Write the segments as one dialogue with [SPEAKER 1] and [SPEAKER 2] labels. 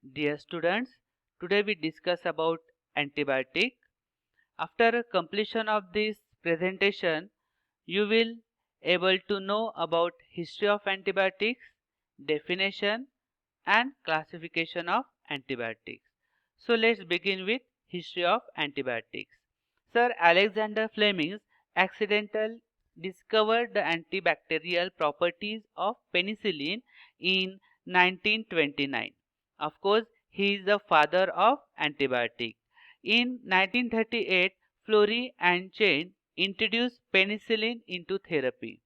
[SPEAKER 1] Dear students, today we discuss about antibiotic. After completion of this presentation, you will able to know about history of antibiotics, definition and classification of antibiotics. So let's begin with history of antibiotics. Sir Alexander Fleming accidentally discovered the antibacterial properties of penicillin in 1929. Of course, he is the father of antibiotic. In 1938, Florey and Chen introduced penicillin into therapy.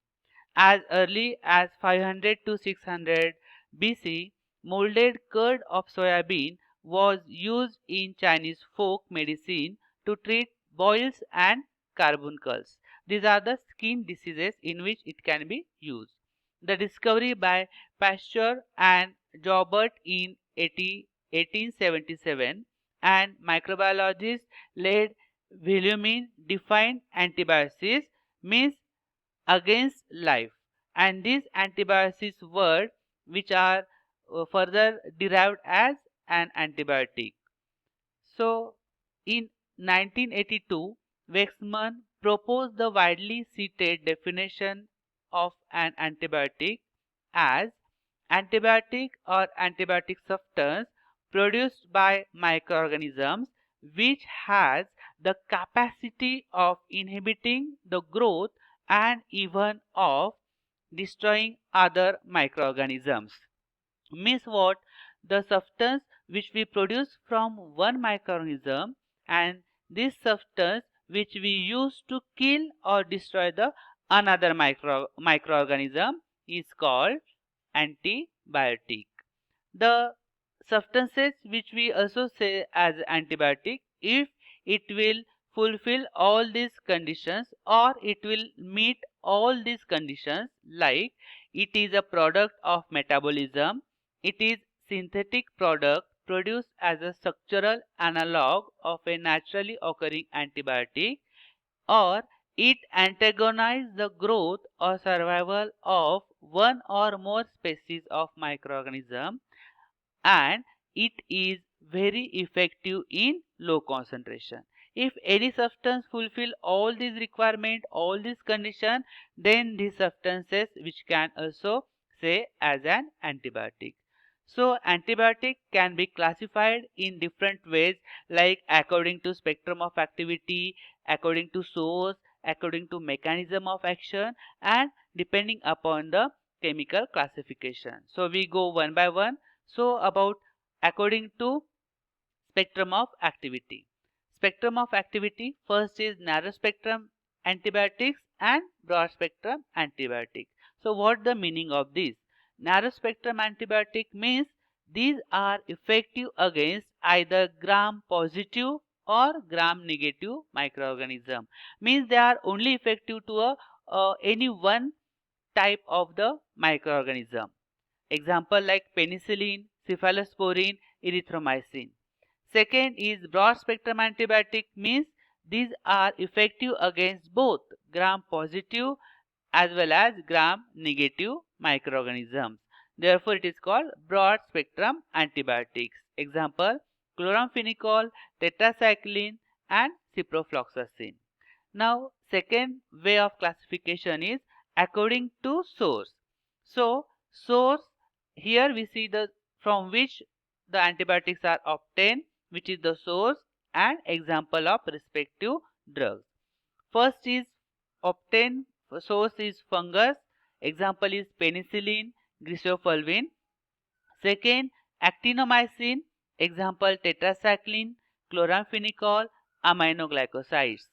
[SPEAKER 1] As early as 500 to 600 BC, molded curd of soybean was used in Chinese folk medicine to treat boils and carbuncles. These are the skin diseases in which it can be used. The discovery by Pasteur and Joubert in 1877 and microbiologist led Villemin defined antibiosis means against life, and these antibiosis word which are further derived as an antibiotic. So in 1982, Weizmann proposed the widely cited definition of an antibiotic as antibiotic or antibiotic substance produced by microorganisms which has the capacity of inhibiting the growth and even of destroying other microorganisms. Means what? The substance which we produce from one microorganism, and this substance which we use to kill or destroy the another microorganism is called antibiotic. The substances which we also say as antibiotic, if it will fulfill all these conditions or it will meet all these conditions, like it is a product of metabolism, it is synthetic product produced as a structural analog of a naturally occurring antibiotic, or it antagonizes the growth or survival of one or more species of microorganism, and it is very effective in low concentration. If any substance fulfill all these requirements, all these conditions, then these substances which can also say as an antibiotic. So antibiotic can be classified in different ways, like according to spectrum of activity, according to source, according to mechanism of action, and depending upon the chemical classification. So we go one by one. So about according to spectrum of activity. Spectrum of activity, first is narrow spectrum antibiotics and broad spectrum antibiotics. So what the meaning of this? Narrow spectrum antibiotic means these are effective against either gram positive or gram negative microorganism. Means they are only effective to any one type of the microorganism. Example like penicillin, cephalosporin, erythromycin. Second is broad spectrum antibiotic, means these are effective against both gram positive as well as gram negative microorganisms. Therefore, it is called broad spectrum antibiotics. Example, chloramphenicol, tetracycline and ciprofloxacin. Now, second way of classification is according to source. So, source, here we see the from which the antibiotics are obtained, which is the source and example of respective drugs. First is obtained source is fungus, example is penicillin, griseofulvin. Second, actinomycin, example tetracycline, chloramphenicol, aminoglycosides.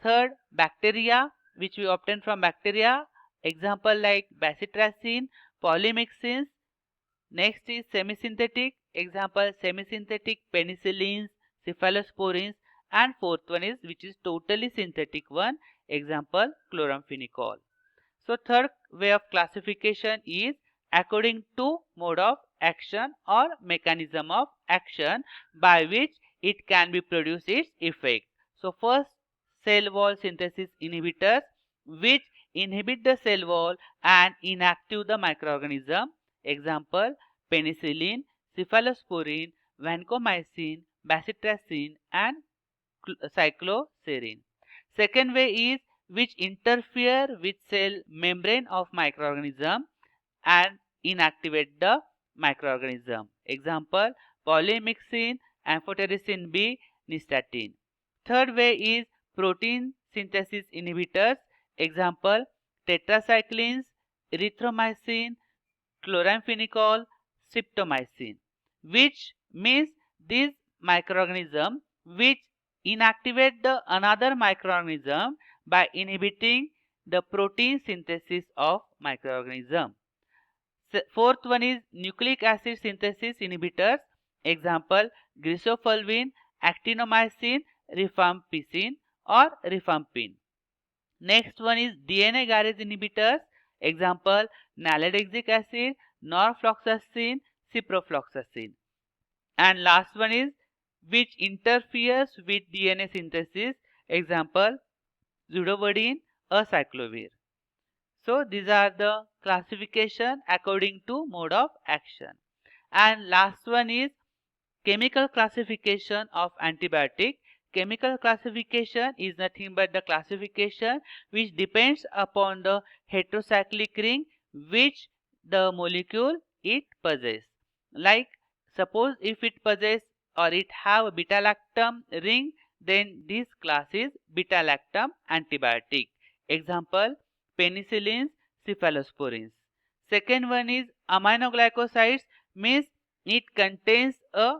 [SPEAKER 1] Third, bacteria, which we obtain from bacteria, example like bacitracin, polymyxins. Next is semisynthetic, example semisynthetic penicillins, cephalosporins, and fourth one is which is totally synthetic one, example chloramphenicol. So third way of classification is according to mode of action or mechanism of action by which it can be produced its effect. So first, cell wall synthesis inhibitors which inhibit the cell wall and inactive the microorganism, example penicillin, cephalosporin, vancomycin, bacitracin, and cycloserine. Second way is which interfere with cell membrane of microorganism and inactivate the microorganism. Example, polymyxin, amphotericin B, nystatin. Third way is protein synthesis inhibitors. Example, tetracyclines, erythromycin, chloramphenicol, streptomycin, which means these microorganisms which inactivate the another microorganism by inhibiting the protein synthesis of microorganism. Fourth one is nucleic acid synthesis inhibitors. Example, grisofulvin, actinomycin, rifampicin or rifampin. Next one is DNA garage inhibitors. Example, nalidixic acid, norfloxacin, ciprofloxacin. And last one is which interferes with DNA synthesis. Example, zidovudine, acyclovir. So these are the classification according to mode of action. And last one is chemical classification of antibiotic. Chemical classification is nothing but the classification which depends upon the heterocyclic ring which the molecule it possesses. Like suppose if it possesses or it have a beta-lactam ring, then this class is beta-lactam antibiotic. Example, penicillins, cephalosporins. Second one is aminoglycosides, means it contains a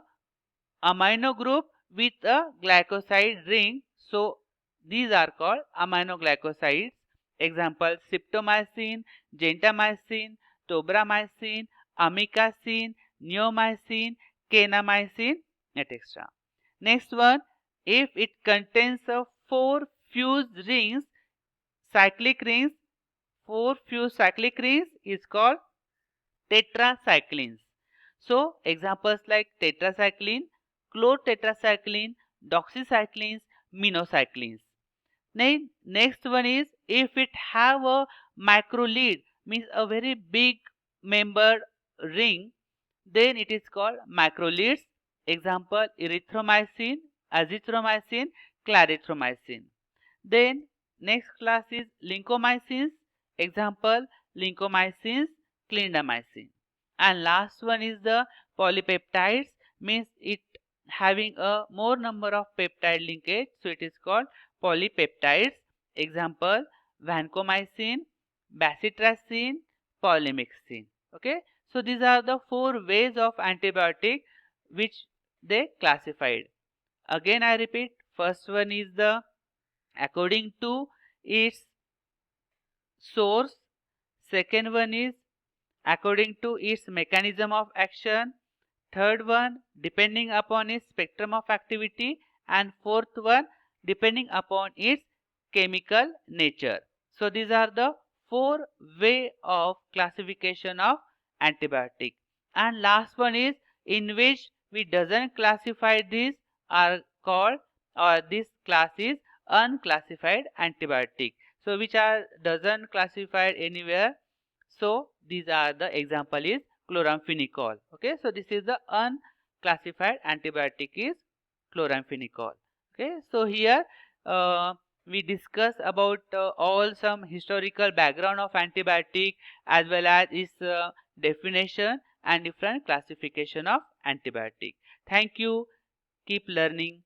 [SPEAKER 1] amino group with a glycoside ring. So these are called aminoglycosides. Example, streptomycin, gentamicin, tobramycin, amikacin, neomycin, kanamycin, etc. Next one, if it contains a 4 fused rings, cyclic rings, 4 fused cyclic rings is called tetracyclines. So examples like tetracycline, chlortetracycline, doxycyclines, minocyclines. Then next one is if it have a macrolide, means a very big membered ring, then it is called macrolides. Example, erythromycin, azithromycin, clarithromycin. Then next class is lincomycins. Example, lincomycins, clindamycin. And last one is the polypeptides, means it having a more number of peptide linkage, so it is called polypeptides. Example, vancomycin, bacitracin, polymyxin. Okay, so these are the 4 ways of antibiotic which they classified. Again I repeat, first one is the according to its source. Second one is according to its mechanism of action. Third one, depending upon its spectrum of activity. And fourth one, depending upon its chemical nature. So these are the 4 way of classification of antibiotic. And last one is in which we doesn't classify these are called, or this class is unclassified antibiotic. So which are doesn't classified anywhere. So these are the example is chloramphenicol. Okay, so this is the unclassified antibiotic is chloramphenicol. Okay, so here we discuss about all some historical background of antibiotic as well as its definition and different classification of antibiotic. Thank you. Keep learning.